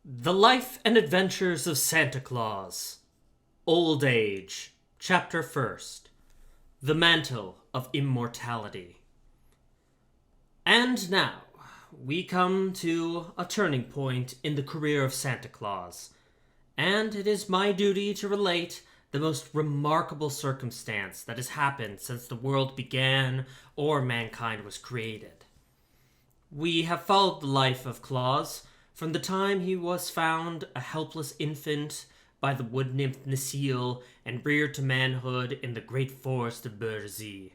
The Life and Adventures of Santa Claus. Old Age. Chapter 1st. The Mantle of Immortality. And now, we come to a turning point in the career of Santa Claus, and it is my duty to relate the most remarkable circumstance that has happened since the world began or mankind was created. We have followed the life of Claus from the time he was found a helpless infant by the wood nymph Necile and reared to manhood in the great forest of Berzy.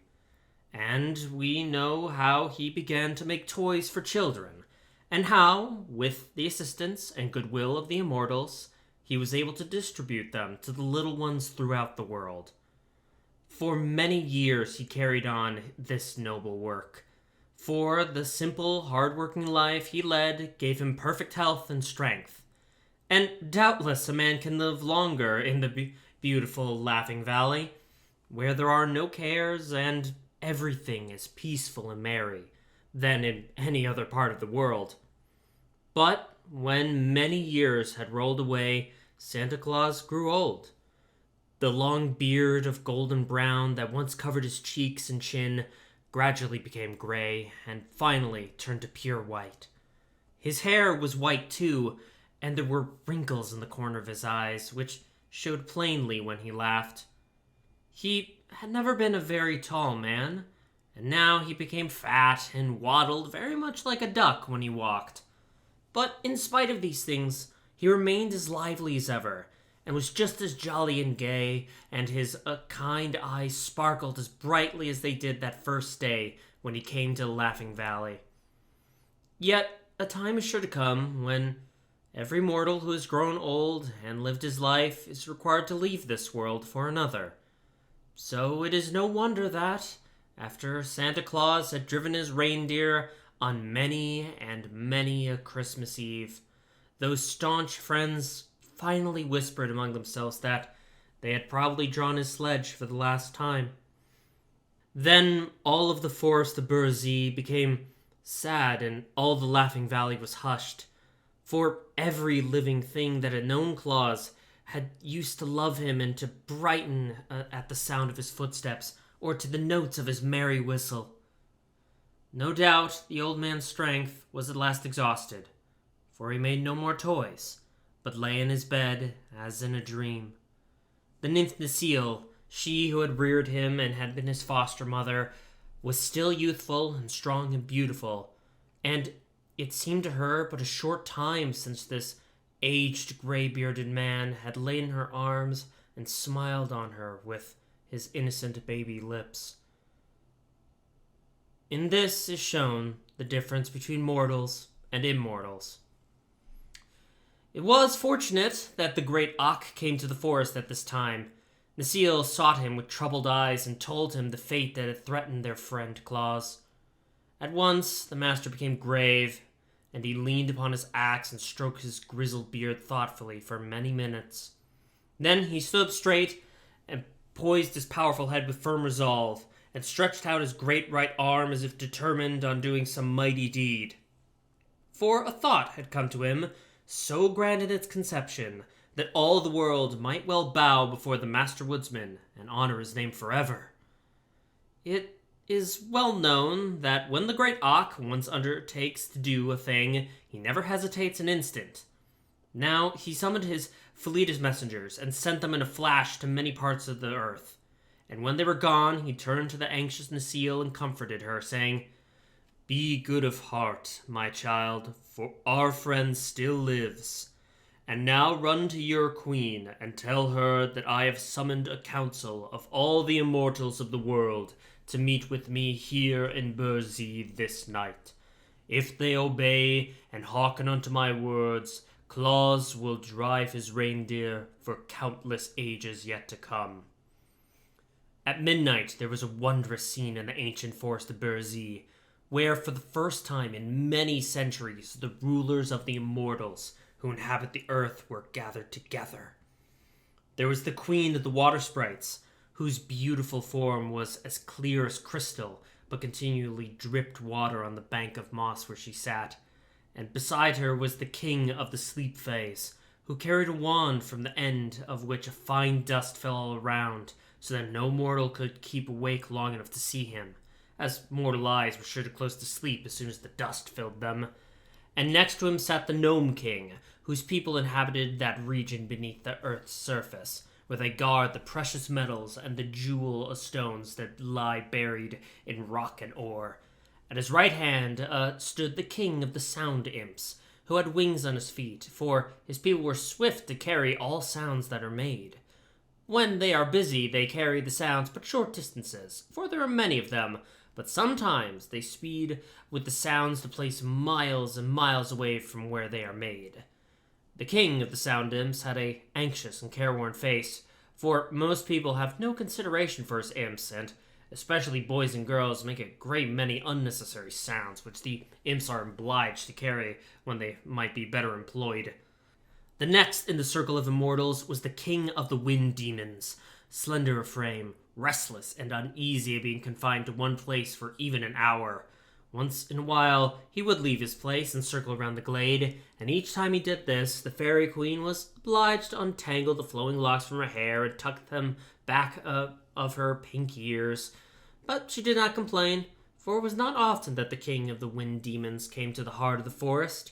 And we know how he began to make toys for children, and how, with the assistance and goodwill of the Immortals, he was able to distribute them to the little ones throughout the world. For many years he carried on this noble work, for the simple, hard-working life he led gave him perfect health and strength. And doubtless a man can live longer in the beautiful Laughing Valley, where there are no cares and everything is peaceful and merry, than in any other part of the world. But when many years had rolled away, Santa Claus grew old. The long beard of golden brown that once covered his cheeks and chin gradually became gray, and finally turned to pure white. His hair was white too, and there were wrinkles in the corner of his eyes, which showed plainly when he laughed. He had never been a very tall man, and now he became fat and waddled very much like a duck when he walked. But in spite of these things, he remained as lively as ever, and was just as jolly and gay, and his kind eyes sparkled as brightly as they did that first day when he came to the Laughing Valley. Yet a time is sure to come when every mortal who has grown old and lived his life is required to leave this world for another. So it is no wonder that, after Santa Claus had driven his reindeer on many and many a Christmas Eve, those staunch friends finally whispered among themselves that they had probably drawn his sledge for the last time. Then all of the forest of Berzy became sad, and all the Laughing Valley was hushed, for every living thing that had known Claus had used to love him and to brighten at the sound of his footsteps or to the notes of his merry whistle. No doubt the old man's strength was at last exhausted, for he made no more toys, but lay in his bed as in a dream. The nymph Necile, she who had reared him and had been his foster mother, was still youthful and strong and beautiful, and it seemed to her but a short time since this aged, gray-bearded man had lain in her arms and smiled on her with his innocent baby lips. In this is shown the difference between mortals and immortals. It was fortunate that the great Ak came to the forest at this time. Necile sought him with troubled eyes and told him the fate that had threatened their friend Claus. At once the master became grave, and he leaned upon his axe and stroked his grizzled beard thoughtfully for many minutes. Then he stood up straight and poised his powerful head with firm resolve, and stretched out his great right arm as if determined on doing some mighty deed. For a thought had come to him, so grand in its conception, that all the world might well bow before the master woodsman and honor his name forever. It is well known that when the great Ak once undertakes to do a thing, he never hesitates an instant. Now he summoned his fleetest messengers and sent them in a flash to many parts of the earth. And when they were gone, he turned to the anxious Necile and comforted her, saying, "Be good of heart, my child, for our friend still lives. And now run to your queen and tell her that I have summoned a council of all the immortals of the world to meet with me here in Berzy this night. If they obey and hearken unto my words, Claus will drive his reindeer for countless ages yet to come." At midnight there was a wondrous scene in the ancient forest of Berzy, where for the first time in many centuries the rulers of the immortals who inhabit the earth were gathered together. There was the queen of the water sprites, whose beautiful form was as clear as crystal, but continually dripped water on the bank of moss where she sat, and beside her was the king of the sleep phase, who carried a wand from the end of which a fine dust fell all around, so that no mortal could keep awake long enough to see him, as mortal eyes were sure to close to sleep as soon as the dust filled them. And next to him sat the Gnome King, whose people inhabited that region beneath the earth's surface, where they guard the precious metals and the jewel stones that lie buried in rock and ore. At his right hand stood the king of the Sound Imps, who had wings on his feet, for his people were swift to carry all sounds that are made. When they are busy, they carry the sounds but short distances, for there are many of them, but sometimes they speed with the sounds to place miles and miles away from where they are made. The king of the Sound Imps had a anxious and careworn face, for most people have no consideration for his imps, and especially boys and girls make a great many unnecessary sounds, which the imps are obliged to carry when they might be better employed. The next in the circle of immortals was the king of the wind demons, slender of frame, restless and uneasy at being confined to one place for even an hour. Once in a while, he would leave his place and circle around the glade, and each time he did this, the fairy queen was obliged to untangle the flowing locks from her hair and tuck them back of her pink ears. But she did not complain, for it was not often that the king of the wind demons came to the heart of the forest.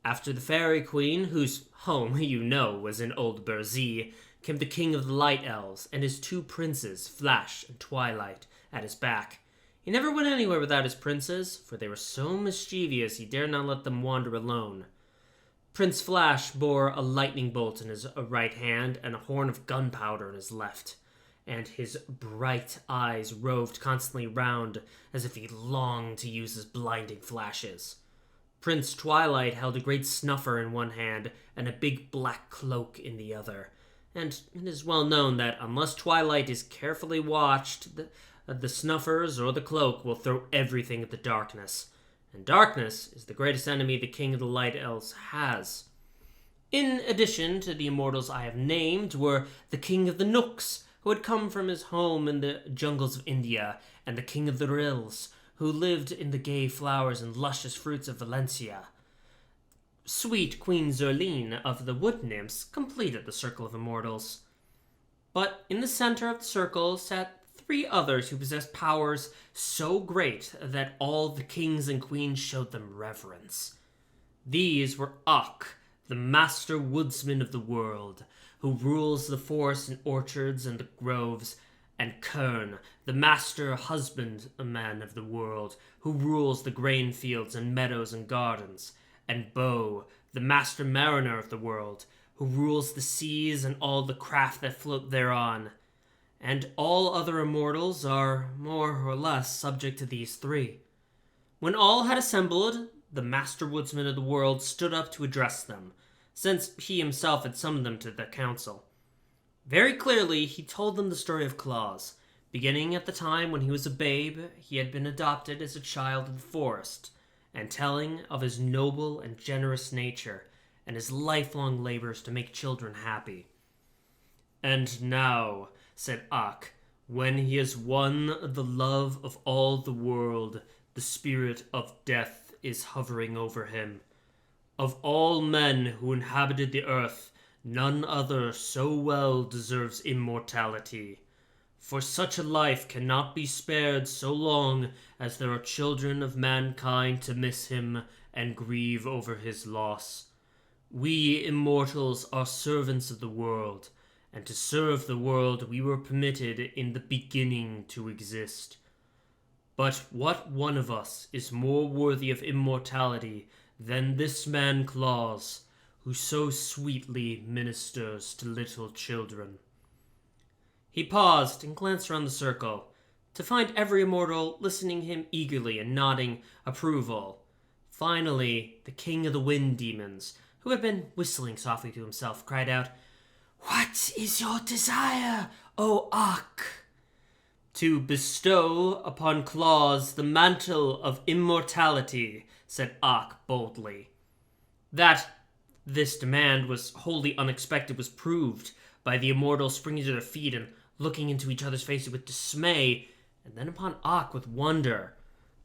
After the fairy queen, whose home, you know, was in Old Burzee, came the king of the light elves and his two princes, Flash and Twilight, at his back. He never went anywhere without his princes, for they were so mischievous he dared not let them wander alone. Prince Flash bore a lightning bolt in his right hand and a horn of gunpowder in his left, and his bright eyes roved constantly round as if he longed to use his blinding flashes. Prince Twilight held a great snuffer in one hand and a big black cloak in the other, and it is well known that unless Twilight is carefully watched, the snuffers or the cloak will throw everything at the darkness, and darkness is the greatest enemy the king of the light elves has. In addition to the immortals I have named were the king of the Nooks, who had come from his home in the jungles of India, and the king of the Rills, who lived in the gay flowers and luscious fruits of Valencia. Sweet Queen Zerline of the wood nymphs completed the circle of immortals. But in the center of the circle sat three others who possessed powers so great that all the kings and queens showed them reverence. These were Ak, the master woodsman of the world, who rules the forests and orchards and the groves, and Kern, the master husbandman of the world, who rules the grain fields and meadows and gardens, and Bo, the master mariner of the world, who rules the seas and all the craft that float thereon. And all other immortals are more or less subject to these three. When all had assembled, the master woodsman of the world stood up to address them, since he himself had summoned them to the council. Very clearly, he told them the story of Claus, beginning at the time when he was a babe, he had been adopted as a child of the forest, and telling of his noble and generous nature, and his lifelong labors to make children happy. "And now," said Ak, "when he has won the love of all the world, the spirit of death is hovering over him. Of all men who inhabited the earth, none other so well deserves immortality. For such a life cannot be spared so long as there are children of mankind to miss him and grieve over his loss. We immortals are servants of the world, and to serve the world we were permitted in the beginning to exist. But what one of us is more worthy of immortality than this man Claus, who so sweetly ministers to little children?" He paused and glanced around the circle, to find every immortal listening him eagerly and nodding approval. Finally, the king of the wind demons, who had been whistling softly to himself, cried out, "What is your desire, O Ak?" "To bestow upon Claus the mantle of immortality," said Ak boldly. That this demand was wholly unexpected was proved by the immortals springing to their feet and looking into each other's faces with dismay, and then upon Ak with wonder.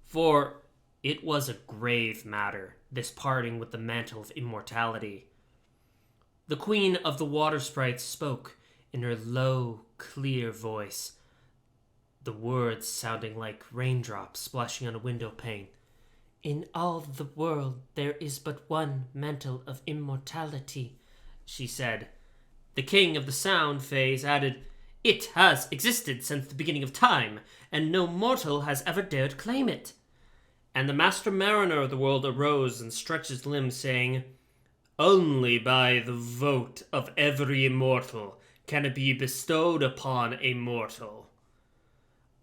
For It was a grave matter, this parting with the mantle of immortality. The Queen of the Water Sprites spoke in her low, clear voice, the words sounding like raindrops splashing on a window pane. "In all the world there is but one mantle of immortality," she said. The King of the Sound phase added, "It has existed since the beginning of time, and no mortal has ever dared claim it." And the Master Mariner of the World arose and stretched his limbs, saying, "Only by the vote of every immortal can it be bestowed upon a mortal."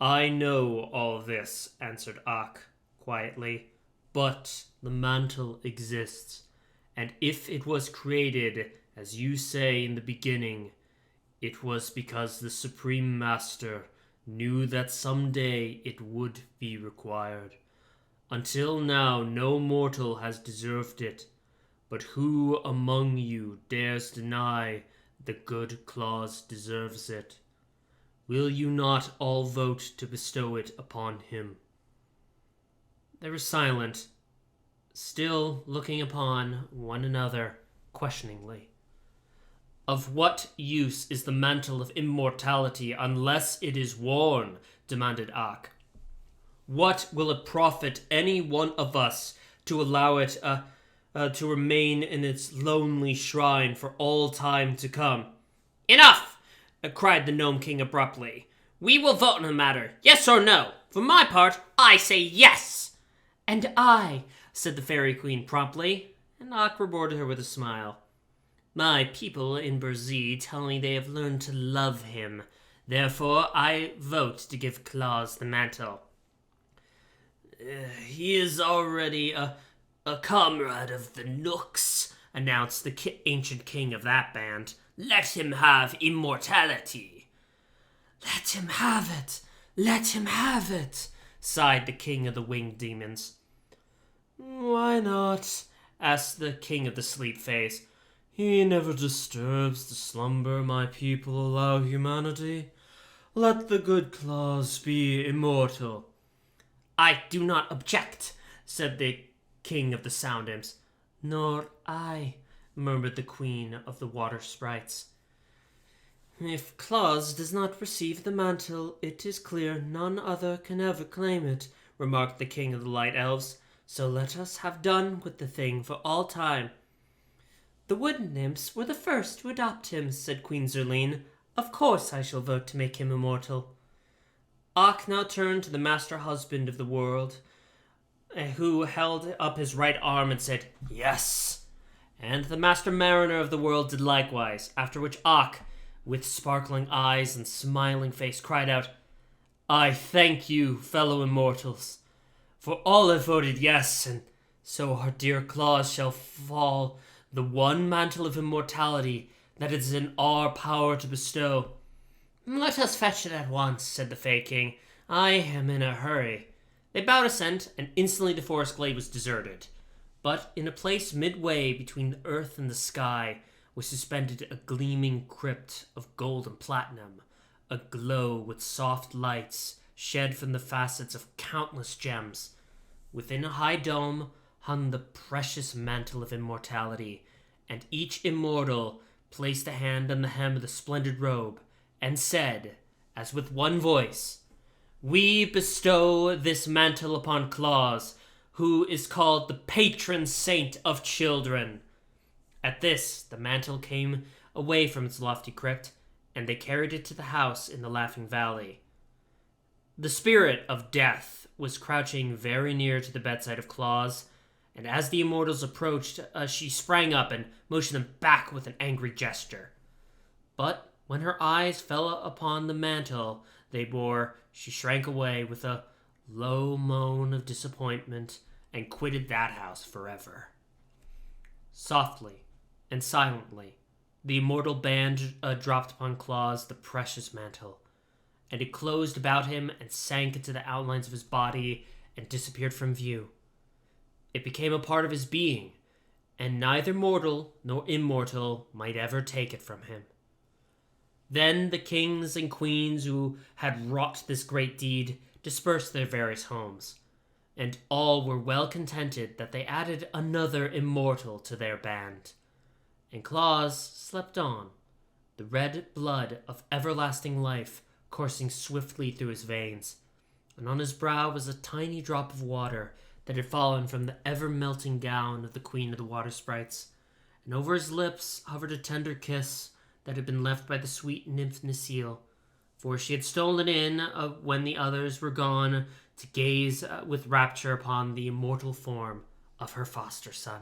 "I know all this," answered Ak quietly, "but the mantle exists, and if it was created, as you say in the beginning, it was because the Supreme Master knew that someday it would be required. Until now, no mortal has deserved it, but who among you dares deny the good Claus deserves it? Will you not all vote to bestow it upon him?" They were silent, still looking upon one another questioningly. "Of what use is the mantle of immortality unless it is worn?" demanded Ak. "What will it profit any one of us to allow it to remain in its lonely shrine for all time to come?" "Enough!" cried the Gnome King abruptly. "We will vote on the matter, yes or no. For my part, I say yes." "And I," said the Fairy Queen promptly, and Ak rewarded her with a smile. "My people in Burzee tell me they have learned to love him. Therefore, I vote to give Claus the mantle." "He is already a comrade of the Nooks," announced the ancient king of that band. "Let him have immortality." "Let him have it! Let him have it!" sighed the king of the winged demons. "Why not?" asked the king of the sleep phase. "He never disturbs the slumber my people allow humanity. Let the good Claus be immortal." "I do not object," said the king of the Sound Imps. "Nor I," murmured the queen of the Water Sprites. "If Claus does not receive the mantle, it is clear none other can ever claim it," remarked the king of the Light Elves. "So let us have done with the thing for all time." "The wood nymphs were the first to adopt him," said Queen Zerline. "Of course I shall vote to make him immortal." Ak now turned to the Master Husband of the World, who held up his right arm and said, "Yes." And the Master Mariner of the World did likewise, after which Ak, with sparkling eyes and smiling face, cried out, "I thank you, fellow immortals, for all have voted yes, and so our dear Claus shall fall the one mantle of immortality that it is in our power to bestow." "Let us fetch it at once," said the Fey King. "I am in a hurry." They bowed assent, and instantly the forest glade was deserted. But in a place midway between the earth and the sky was suspended a gleaming crypt of gold and platinum, aglow with soft lights shed from the facets of countless gems. Within a high dome hung the precious mantle of immortality, and each immortal placed a hand on the hem of the splendid robe and said, as with one voice, "We bestow this mantle upon Claus, who is called the patron saint of children." At this, the mantle came away from its lofty crypt, and they carried it to the house in the Laughing Valley. The spirit of death was crouching very near to the bedside of Claus, and as the immortals approached, she sprang up and motioned them back with an angry gesture. But when her eyes fell upon the mantle they bore, she shrank away with a low moan of disappointment and quitted that house forever. Softly and silently, the immortal band dropped upon Claus the precious mantle, and it closed about him and sank into the outlines of his body and disappeared from view. It became a part of his being, and neither mortal nor immortal might ever take it from him. Then the kings and queens who had wrought this great deed dispersed to their various homes. and all were well contented that they added another immortal to their band. And Claus slept on, the red blood of everlasting life coursing swiftly through his veins, and on his brow was a tiny drop of water that had fallen from the ever-melting gown of the Queen of the Water Sprites, and over his lips hovered a tender kiss that had been left by the sweet nymph Necile, for she had stolen in when the others were gone to gaze with rapture upon the immortal form of her foster son.